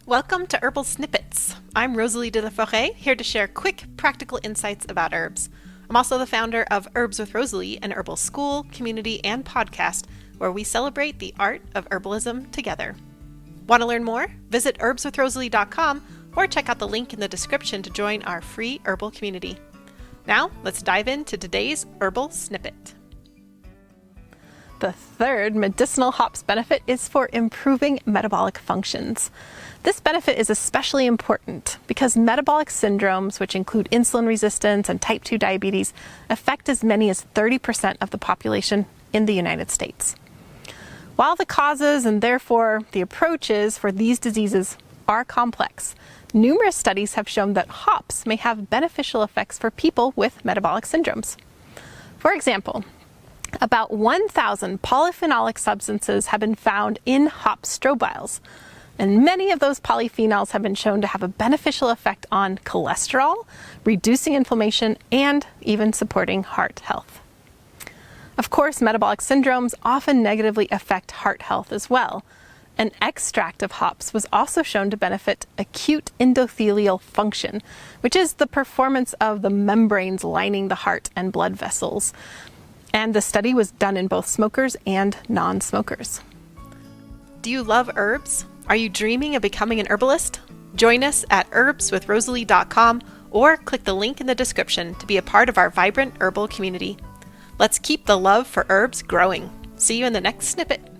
Welcome to Herbal Snippets. I'm Rosalee de la Forêt, here to share quick, practical insights about herbs. I'm also the founder of Herbs with Rosalee, an herbal school, community, and podcast where we celebrate the art of herbalism together. Want to learn more? Visit herbswithrosalee.com or check out the link in the description to join our free herbal community. Now, let's dive into today's Herbal Snippet. The third medicinal hops benefit is for improving metabolic functions. This benefit is especially important because metabolic syndromes, which include insulin resistance and type 2 diabetes, affect as many as 30% of the population in the United States. While the causes and therefore the approaches for these diseases are complex, numerous studies have shown that hops may have beneficial effects for people with metabolic syndromes. For example, about 1,000 polyphenolic substances have been found in hop strobiles, and many of those polyphenols have been shown to have a beneficial effect on cholesterol, reducing inflammation, and even supporting heart health. Of course, metabolic syndromes often negatively affect heart health as well. An extract of hops was also shown to benefit acute endothelial function, which is the performance of the membranes lining the heart and blood vessels. And the study was done in both smokers and non-smokers. Do you love herbs? Are you dreaming of becoming an herbalist? Join us at herbswithrosalee.com or click the link in the description to be a part of our vibrant herbal community. Let's keep the love for herbs growing. See you in the next snippet.